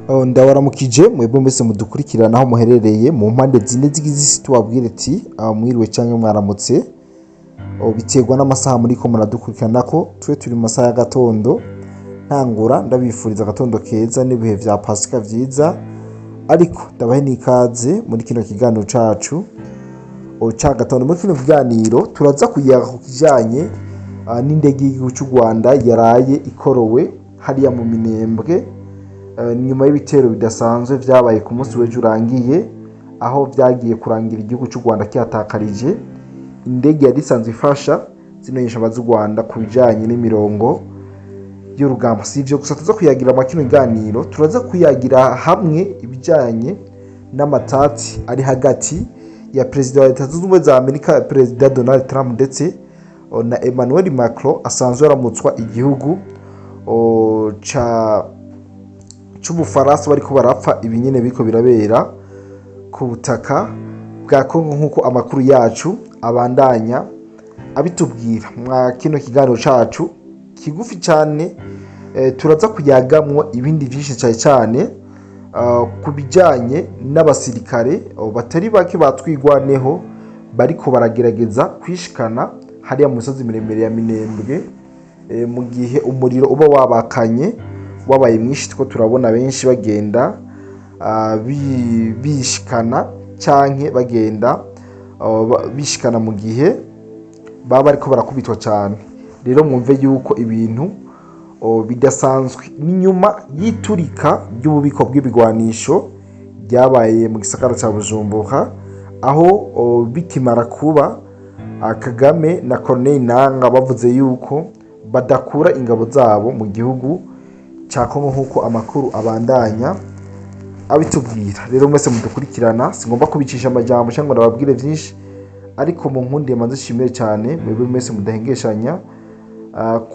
Ndabaramukije mwebwe mwese mudukurikirana aho muherereye mu mpande zine zigize isi, tubabwire ati mwiriwe canke mwaramutse, biterwa n'amasaha muriko muradukurikirana ko twe turi mu masaha y'agatondo. Ntangura ndabifuriza agatondo keza n'ibihe vya Pasika vyiza, ariko ndabahe n'ikaze muri kino kiganiro cacu ca gatondo. Muri kino kiganiro turaza kuyaga ku kijanye n'indege y'igihugu c'u Rwanda yaraye ikorowe hariya mu Minembwe, nyuma y'ibitero bidasanzwe vyabaye ku munsi w'ejo urangiye, aho vyagiye kurangira igihugu c'u Rwanda kyatakarije indege yari isanzwe ifasha zino nyeshamba z'u Rwanda ku bijanye n'imirongo y'urugamba. Si ivyo gusa tuza kuyagira mu kino kiganiro, turaza kuyagira hamwe ibijanye n'amatati ari hagati ya Perezida wa Leta Zunze Ubumwe za Amerika, Perezida Donald Trump ndetse na Emmanuel Macron asanzwe aramutswa igihugu c'Ubufaransa, bariko barapfa ibinyene biriko birabera ku butaka bwa Kongo nk'uko amakuru yacu abandanya abitubwira. Mwa kino kiganiro cacu kigufi cane turaza kuyagamwo ibindi vyinshi cane ku bijanye n'abasirikare batari bake batwigwaneho bariko baragerageza kwishikana hariya mu misozi miremire ya Minembwe, mu gihe umuriro uba wabakanye wabaye mwinshi. Two turabona benshi bagenda bishikana canke bagenda bishikana mu gihe baba bariko barakubitwa cane. Rero mwumve yuko ibintu bidasanzwe n'inyuma y'iturika ry'ububiko bw'ibigwanisho ryabaye mu gisagara ca Bujumbura, aho bikimara kuba Kagame na Corneille Nangaa bavuze yuko badakura ingabo zabo mu gihugu ca Kongo nk'uko amakuru abandanya abitubwira. Rero mwese mudukurikirana, singomba kubicisha amajambo cyangwa ndababwire vyinshi, ariko mu nkundiye manze shimire cyane mwebwe mwese mudahengeshanya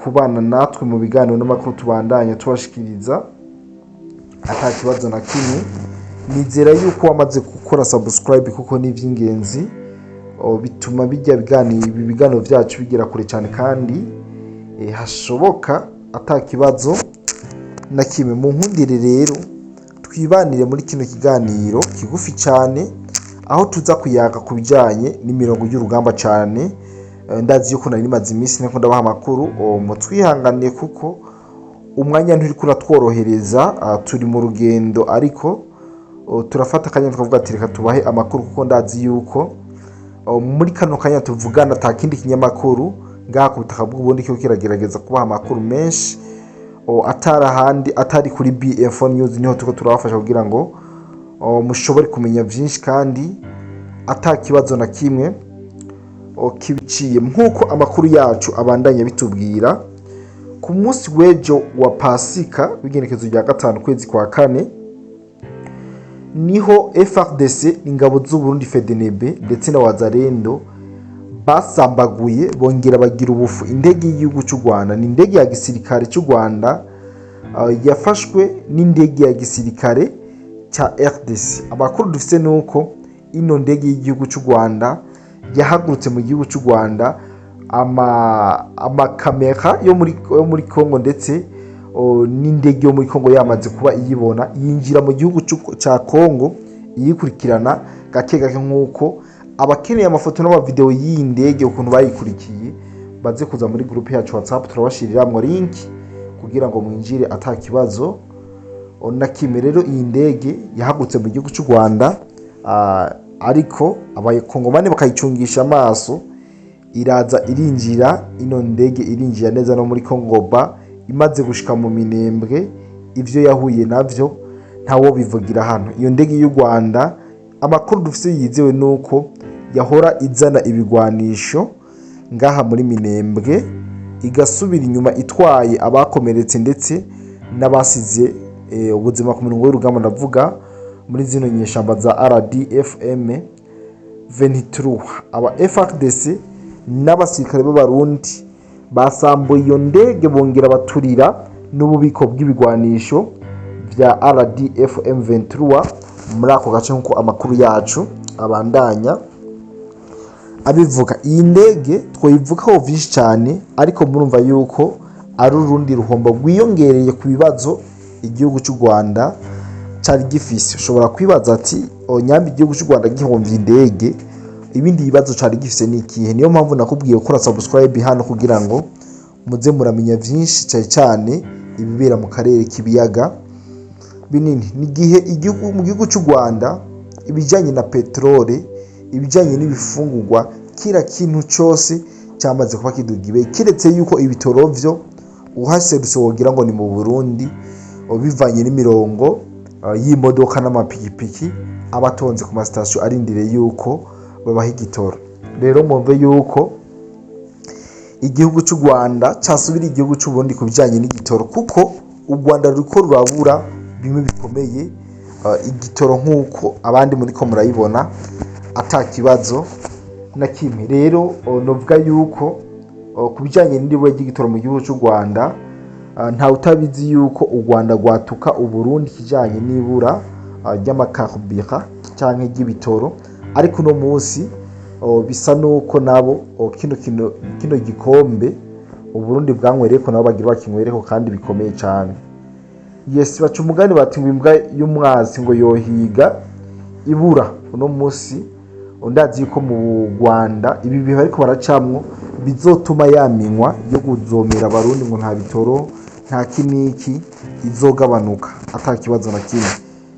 kubana natwe mu biganiro n'amakuru tubandanya tubashikiriza ata kibazo na kimwe. Nizera yuko wamaze gukora subscribe kuko ni ivy'ingenzi, bituma bijya ibiganiro vyacu bigera kure cyane kandi hashoboka ata kibazo na kimwe. Mu nkundire rero twibanire muri kino kiganiro kigufi cyane, aho tuza kuyaga ku bijanye n'imirongo y'urugamba cyane. Ndazi yuko nari maze iminsi niko ndabaha amakuru, mutwihanganiye kuko umwanya nturi kuratworohereza, turi mu rugendo, ariko turafata akanya tukavuga ati reka tubahe amakuru kuko ndazi yuko muri kano kanya tuvugana ata kindi kinyamakuru ngaha ku butaka bw'uburundi cyo kiragerageza kubaha amakuru menshi atari ahandi atari kuri BF News. Niho tuko turabafasha kugira ngo mushobore kumenya vyinshi kandi ata kibazo na kimwe kibiciye. Nk'uko amakuru yacu abandanya bitubwira, ku munsi w'ejo wa Pasika w'igenekezo rya 5 kwezi kwa 4 niho FARDC, ingabo z'u Burundi FDNB ndetse na Wazalendo basambaguye bongera bagira ubufu indege y'igihugu c'u Rwanda. Ni indege ya gisirikare c'u Rwanda yafashwe n'indege ya gisirikare ca RDC. Amakuru dufise nuko ino ndege y'igihugu c'u Rwanda yahagurutse mu gihugu c'u Rwanda, amakamera yo muri Kongo ndetse n'indege yo muri Kongo yamaze kuba iyibona, yinjira mu gihugu ca Kongo iyikurikirana gake gake. Nk'uko abakeneye amafoto n'amavideo y'iyi ndege ukuntu bayikurikiye baze kuza muri groupe yacu WhatsApp, turabashiriramwo link kugira ngo mwinjire ata kibazo na kimwe. Rero iyi ndege yahagutse mu gihugu c'u Rwanda, ariko abayekongomane bakayicungisha amaso, iraza irinjira. Ino ndege irinjira neza no muri Kongo ba imaze gushika mu Minembwe. Ivyo yahuye navyo ntawo bivugira hano. Iyo ndege y'u Rwanda amakuru dufise yizewe nuko yahora izana ibigwanisho ngaha muri Minembwe, igasubira inyuma itwaye abakomeretse ndetse n'abasize ubuzima ku mirongo y'urugamba, ndavuga muri zino nyeshamba za RDFM 23. Aba FARDC n'abasirikare b'Abarundi basambuye iyo ndege bongera baturira n'ububiko bw'ibigwanisho vya RDFM 23 muri ako gace nk'uko amakuru yacu abandanya abivuga. Iyi ndege twoyivugaho vyinshi cyane, ariko murumva yuko ari urundi ruhombo rwiyongereye ku bibazo igihugu cy'u Rwanda cari gifise. Ushobora kwibaza ati nyambi igihugu cy'u Rwanda gihomvye indege, ibindi bibazo cari gifise ni ikihe? Niyo mpamvu nakubwiye gukora subscribe hano kugira ngo muze muramenya vyinshi cyane cyane ibibera mu karere k'ibiyaga binini. Ni gihe mu gihugu cy'u Rwanda ibijanye na petrole, ibijanye n'ibifungurwa, kira kintu cyose cyamaze kuba kidugibe, kiretse yuko ibitoro vyo uhaserutse wogira ngo ni mu Burundi, bivanye n'imirongo y'imodoka n'amapikipiki abatonze ku masitasiyo arindire yuko babaha igitoro. Rero mwumve yuko igihugu cy'u Rwanda casubira igihugu cy'u Burundi ku bijanye n'igitoro, kuko u Rwanda ruriko rurabura bimwe bikomeye igitoro nk'uko abandi muriko murayibona ata kibazo na kimwe. Rero novuga yuko ku bijanye n'ibura ry'igitoro mu gihugu cy'u Rwanda nta utabizi yuko u Rwanda rwatuka u Burundi kijanye n'ibura ry'amakarubira canke ry'ibitoro, ariko uno munsi bisa nuko nabo kino gikombe u Burundi bwankwereko nabo bagira bakinkwereko kandi bikomeye cane. Yes, baca umugani bati ngo imbwa y'umwazi ngo yohiga ibura. Uno munsi ndazi yuko mu Rwanda ibi bihe ariko baracamwo bizotuma yaminywa yo kuzomera abarundi ngo nta bitoro nta kiniki izogabanuka ata kibazo na kimwe.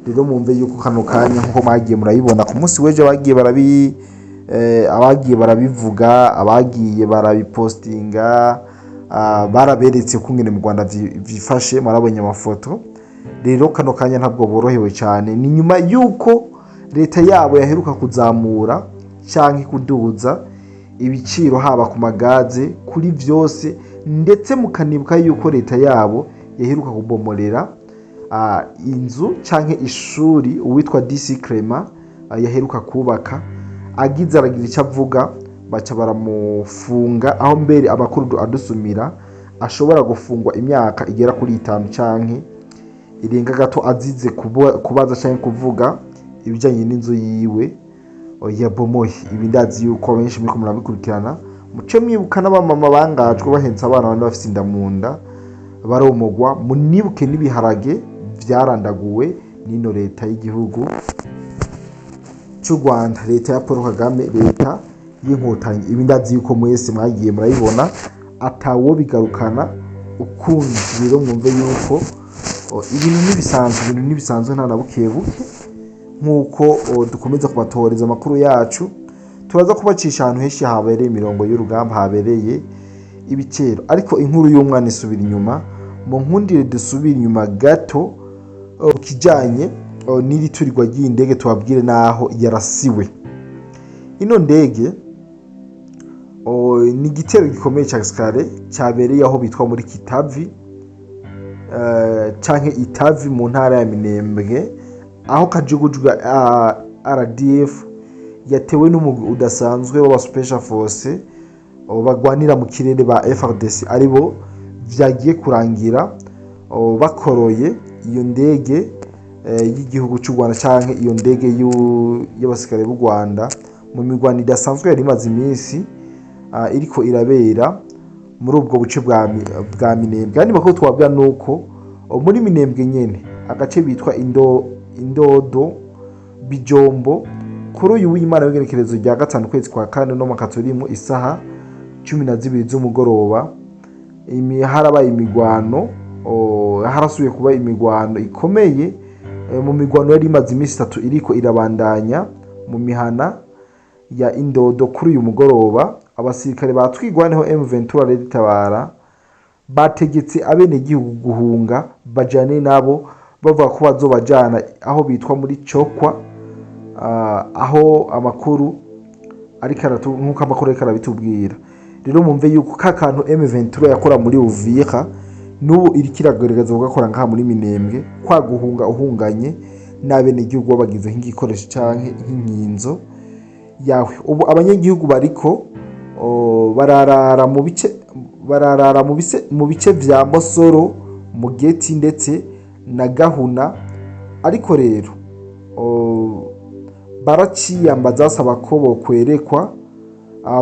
Rero mumve yuko kano kanya nkuko mwagiye murayibona ku munsi weje abagiye barabivuga, abagiye barabipostinga, baraberetse ukungene mu Rwanda vyifashe, marabonye amafoto. Rero kano kanya ntabwo borohewe cyane, ni nyuma yuko leta yabo yaheruka kuzamura canke kuduza ibiciro haba ku magaze kuri vyose, ndetse mukanibuka yuko leta yabo yaheruka kubomorera inzu canke ishuri uwitwa DC Clement yaheruka kubaka. Agize aragira icyo avuga baca baramufunga, aho mbere abakuru adusumira ashobora gufungwa imyaka igera kuri 5 canke irenga gato azize kubaza canke kuvuga ibijanye n'inzu yiwe yabomoye. Ibi ndazi yuko benshi muri ko murabikurikirana, muce mwibuka n'abamama bangajwe bahenze abana bandi bafite inda mu nda baromogwa, munibuke n'ibiharage vyarandaguwe n'ino leta y'igihugu cy'u Rwanda, leta ya Paul Kagame, leta y'inkotanyi. Ibi ndazi yuko mwese mwagiye murayibona atawo bigarukana ukundi. Rero mwumve yuko ibintu nibisanzwe nta nabuke buke, nkuko dukomeza kubatoreza amakuru yacu. Turaza kubacisha ahantu henshi habereye imirongo y'urugamba, habereye ibicero, ariko inkuru y'umwana isubira inyuma. Mu nkundire dusubira inyuma gato kijanye n'iri turirwa ry'indege, tubabwire naho yarasiwe. Ino ndege ni igitero gikomeye cya gisirikare cyabereye aho bitwa muri Kitavi canke Itavi mu ntara ya Minembwe, aho kajugujwe RDF yatewe n'umugwi udasanzwe w'aba special force bagwanira mu kirere ba FARDC, aribo vyagiye kurangira bakoroye iyo ndege y'igihugu cy'u Rwanda canke iyo ndege y'abasirikare b'u Rwanda mu migwano idasanzwe yari imaze iminsi iriko irabera muri ubwo buce bwa Minembwe. Kandi bako twabwira nuko muri Minembwe nyene agace bitwa Indodo Bijombo kuri uyu w'Imana w'igerekerezo rya 5 kwezi kwa 4 no makaturimo isaha 12 z'umugoroba harabaye imigwano, harasubiye kuba imigwano ikomeye. Mu migwano yari imaze iminsi 3 iriko irabandanya mu mihana ya Indodo kuri uyu mugoroba, abasirikare batwigwaneho M23 Red Tabara bategetse abene gihugu guhunga bajane nabo bavuga ko bazobajana aho bitwa muri Chokwa, aho amakuru nkuko amakuru ariko arabitubwira. Rero mumve yuko kakantu M23 yakora muri Uvira n'ubu irikiragaragaza gukora ngaha muri Minembwe, kwa guhunga uhunganye n'abene gihugu babagize nk'igikoresho canke nk'inkinzo yawe. Ubu abanyagihugu bariko bararara mu bice vya Mosoro, Mugeti ndetse na Gahuna, ariko rero baraciyambaza basaba ko bokwerekwa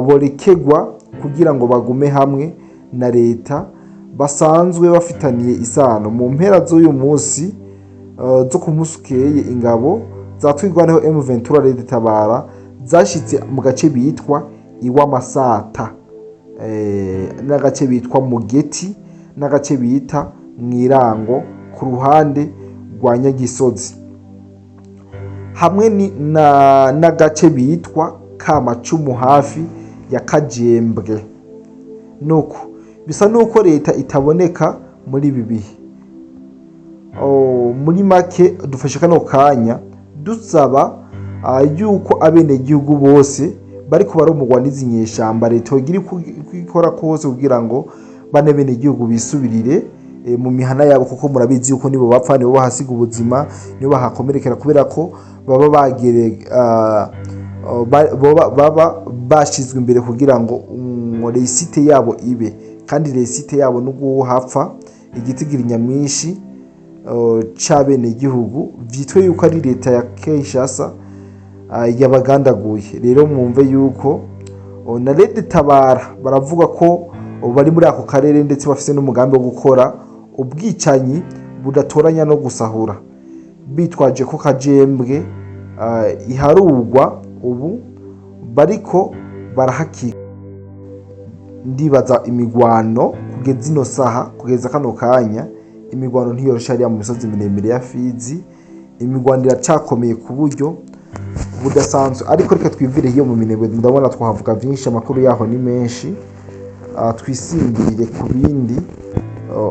borekegwa kugira ngo bagume hamwe na leta basanzwe bafitaniye isano. Mu mpera z'uyu munsi zo kumusukeye ingabo zatwirwaneho M23 Red Tabara zashitse mu gace bitwa Iwamasata n'agace bitwa Mugeti n'agace bita Mwirango ku ruhande rwa Nyagisozi hamwe n'agace bitwa Kamacumu hafi ya Kajembwe. Nuko bisa nuko leta itaboneka muri ibi bihe. Muri make dufashe kano kanya dusaba yuko abene gihugu bose bari ko baromugwa n'izinyeshamba leta yogira ikora kose kugira ngo bane bene gihugu bisubirire mu mihana yabo, kuko murabizi yuko nibo bapfa, nibo bahasiga ubuzima, nibo bahakomerekera kubera ko baba baba bashizwe imbere kugira ngo resite yabo ibe, kandi resite yabo n'ubwo hapfa igitigira nyamwinshi c'abene gihugu vyitwe yuko ari leta ya Kinshasa yabagandaguye. Rero mwumve yuko na Red Tabara baravuga ko bari muri ako karere ndetse bafise n'umugambi wo gukora ubwicanyi budatoranya no gusahura, bitwaje ko Kajembwe iharugwa ubu bariko barahakika. Ndibaza imigwano kugeza ino saha, kugeza kano kanya imigwano ntiyorosha ari mu misozi miremire ya Fizi, imigwano iracakomeye ku buryo budasanzwe. Ariko reka twivire hiyo mu Minembwe, ndabona twahavuga byinshi, amakuru yaho ni menshi, twisingirire ku bindi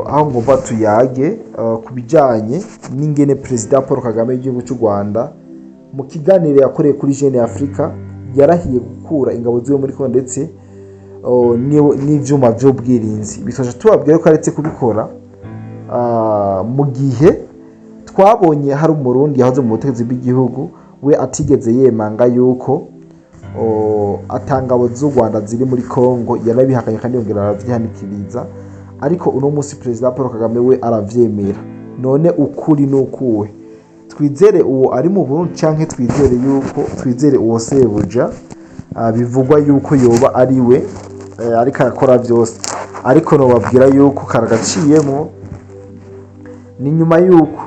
aho ngomba tuyage ku bijanye n'ingene President Paul Kagame w'igihugu cy'u Rwanda mu kiganiro yakoreye kuri Jeune Africa yarahiye gukura ingabo ziwe muri Kongo ndetse n'ivyuma vy'ubwirinzi. Bitoje tubabwire ko aretse kubikora mu gihe twabonye hari umurundi yahoze mu butegetsi bw'igihugu we atigeze yemanga yuko atangabo z'u Rwanda ziri muri Kongo, yarabihakanye kandi yongera aravyihanikiriza. Ariko uno musi President Paul Kagame we aravyemera. None ukuri n'ukuwe, twizere uwo ari mu Burundi canke twizere uwo sebuja bivugwa yuko yoba ari we ariko arakora byose? Ariko no babwira yuko karagaciyemo ni nyuma yuko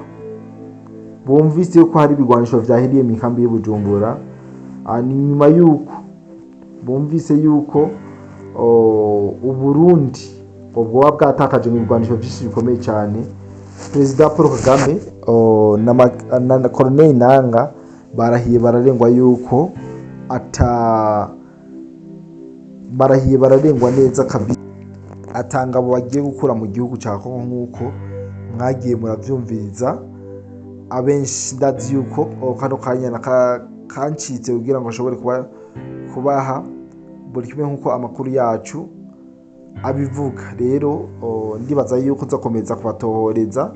bumvise yuko hari ibigwanisho vyahiriye mu kambi y'Ubujumbura, ni nyuma yuko bumvise yuko Uburundi ubwo bwatakaje mu bigwanisho byinshi bikomeye cyane. President Paul Kagame na Colonel Nanga barahiye bararengwa yuko bararengwa neza kabisa atangabo bagiye gukura mu gihugu cya Kongo, nkuko mwagiye muravyumviriza abenshi. Ndazi yuko kano kanya kancitse kugira ngo ashobore kubaha buri kimwe nkuko amakuru yacu abivuga. Rero ndibaza yuko nzakomeza kubatohoreza,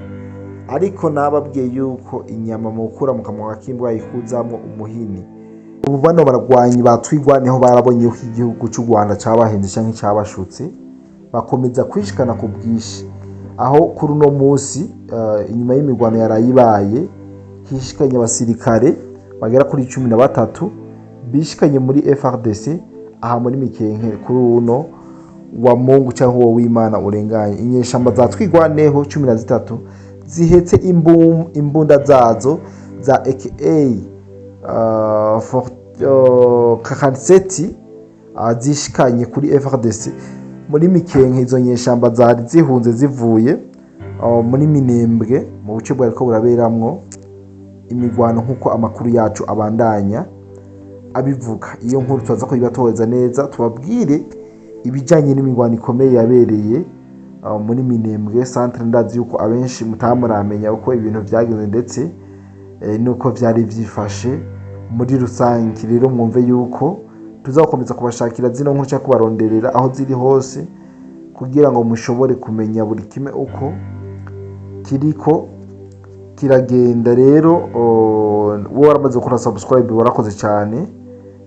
ariko nababwiye yuko inyama mukura mu kanwa k'imbwa yikuzamwo umuhini. Ubu bano baragwanyi batwigwaneho barabonye yuko igihugu cy'u Rwanda cabahenze canke cabashutse, bakomeza kwishikana ku bwishi, aho kuri uno musi inyuma y'imigwano yarayibaye hishikanye abasirikare bagera kuri 13 bishikanye muri FRDC aha muri Mikenke kuri uno wa Mungu cyangwa uwo w'Imana urenganye. Inyeshamba zatwigwaneho 13 zihetse imbunda zazo za AKA 47 zishikanye kuri FRDC muri Mikenke. Izo nyeshamba zari zihunze zivuye muri Minembwe mu buce bwariko buraberamwo imigwano, nkuko amakuru yacu abandanya abivuga. Iyo nkuru tuza ko ibatoheza neza, tubabwire ibijanye n'imigwano ikomeye yabereye muri Minembwe centre. Ndazi yuko abenshi mutamuramenya uko ibintu vyagenze ndetse nuko vyari vyifashe muri rusange. Rero mwumve yuko tuzakomeza kubashakira zino nkuru cyangwa kubaronderera aho ziri hose kugira ngo mushobore kumenya buri kimwe uko kiriko kiragenda. Rero wowe waramaze gukora subscribe warakoze cyane,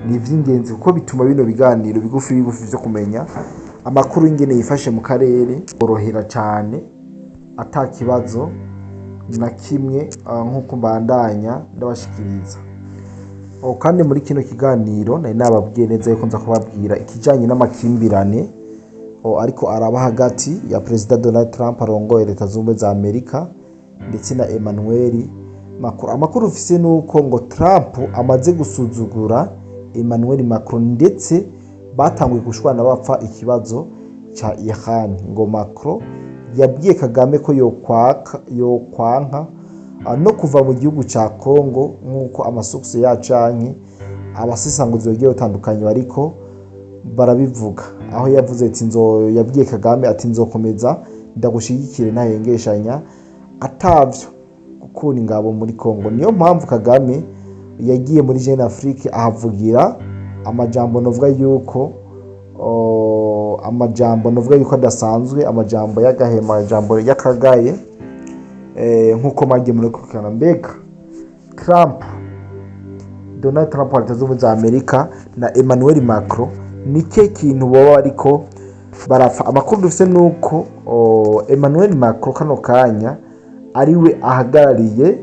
ni ivy'ingenzi kuko bituma bino biganiro bigufi byo kumenya amakuru y'ingene yifashe mu karere orohera cyane atakibazo na kimwe, nkuko mbandanya ndabashikiriza. Kandi muri kino kiganiro nari nababwiye neza yuko nza kubabwira ikijanye n'amakimbirane ariko araba hagati ya President Donald Trump arongoye Leta Zunze za Amerika ndetse na Emmanuel Macron. Amakuru ufise nuko ngo Trump amaze gusuzugura Emmanuel Macron ndetse batanguye gushwana bapfa ikibazo ca Iran. Ngo Macron yabwiye Kagame ko yokwanka no kuva mu gihugu ca Congo nk'uko amasukse yacanke abasesanguzi bagiye batandukanye bariko barabivuga, aho yavuze ati yabwiye Kagame ati nzokomeza ndagushigikire ntahengeshanya atavyo gukura ingabo muri Congo. Niyo mpamvu Kagame yagiye muri Jeune Afrique ahavugira amajambo novuga yuko adasanzwe, amajambo y'agahema, amajambo y'akagaye, nk'uko mwagiye murakurikirana. Mbega Donald Trump wa Leta Zunze Ubumwe za Amerika na Emmanuel Macron nike kintu boba ariko barapfa. Amakuru dufise nuko Emmanuel Macron kano kanya ariwe ahagarariye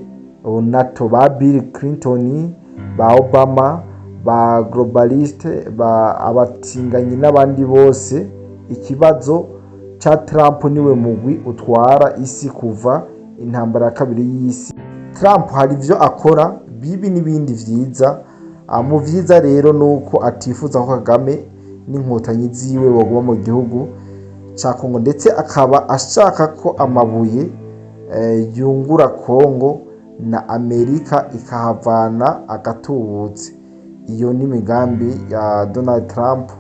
NATO, ba Bill Clinton, ba Obama, ba globaliste, ba abatinganyi n'abandi bose. Ikibazo ca Trump niwe mugwi utwara isi kuva intambara ya kabiri y'isi. Trump hari ivyo akora bibi n'ibindi vyiza. Mu vyiza rero nuko atifuza ko Kagame n'inkotanyi ziwe baguma mu gihugu ca Congo, ndetse akaba ashaka ko amabuye yungura Congo na Amerika ikahavana agatubutse. Iyo ni imigambi ya Donald Trump,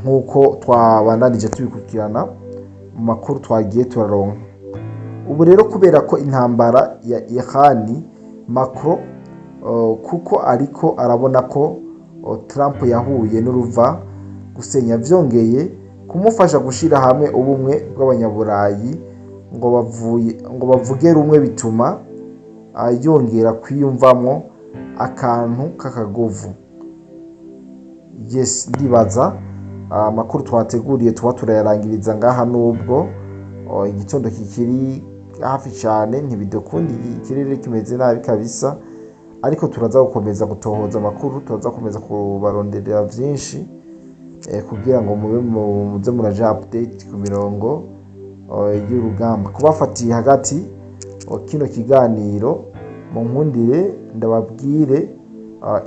nk'uko twabandanije tubikurikirana mu makuru twagiye turaronka. Ubu rero kubera ko intambara ya Iran, Macron kuko ariko arabona ko Trump yahuye n'uruva gusenya, vyongeye kumufasha gushira hamwe ubumwe bw'abanyaburayi ngo bavuge rumwe, bituma yongera kwiyumvamo akantu k'akagovu. Yes, ndibaza amakuru twateguriye tuba turayarangiriza ngaha, nubwo igitondo kikiri hafi cyane, ntibidukundi ikirere kimeze nabi kabisa, ariko turaza gukomeza gutohoza amakuru, turaza gukomeza kubaronderera vyinshi kugira ngo muze muraja update ku mirongo y'urugamba. Kubafatiye hagati kino kiganiro, mu nkundire ndababwire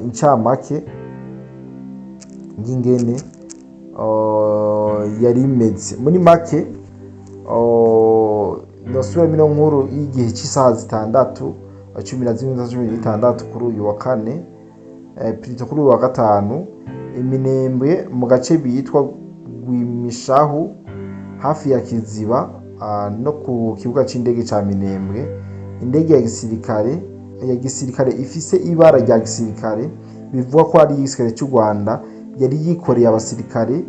incamake y'ingene yari imeze. Muri make nosubira mino nkuru y'igihe cy'isaha 6:11 kuri uyu wa kane, kuri uyu wa gatanu, Iminembwe mu gace bitwa Rwimishahu hafi ya Kiziba no ku kibuga c'indege ca Minembwe. Indege ya gisirikare ifise ibara rya gisirikare, bivuga ko ari igisirikare cy'u Rwanda, yari yikoreye abasirikare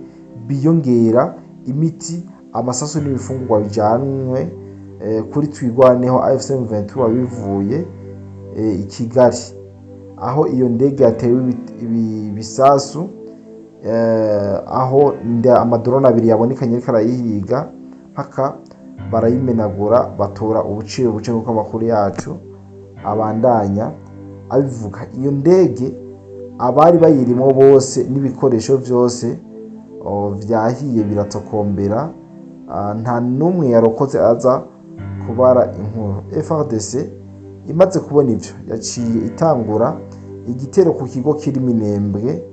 biyongera imiti, amasasu n'ibifungurwa bijanwe kuri Twigwaneho AFC M23 bivuye i Kigali, aho iyo ndege yatewe ibisasu, aho amadrone abiri yabonekanye ariko arayihiga mpaka barayimenagura, batora ubuce nk'uko amakuru yacu abandanya abivuga. Iyo ndege abari bayirimo bose n'ibikoresho byose vyahiye biratokombera, nta numwe yarokoze aza kubara inkuru. FARDC imaze kubona ivyo yaciye itangura igitero ku kigo kiri Minembwe.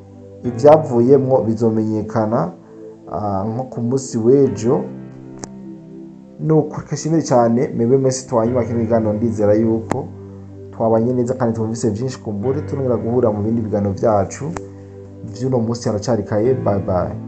Ivyavuyemwo bizomenyekana nko ku munsi w'ejo. Nuko kashimire cyane mwebwe mwese twanyuma kino kiganiro, ndizera yuko twabanye neza kandi twumvise byinshi kumbure. Turongera guhura mu bindi biganiro vyacu vy'uno munsi. Haracari kaye. Bye bye.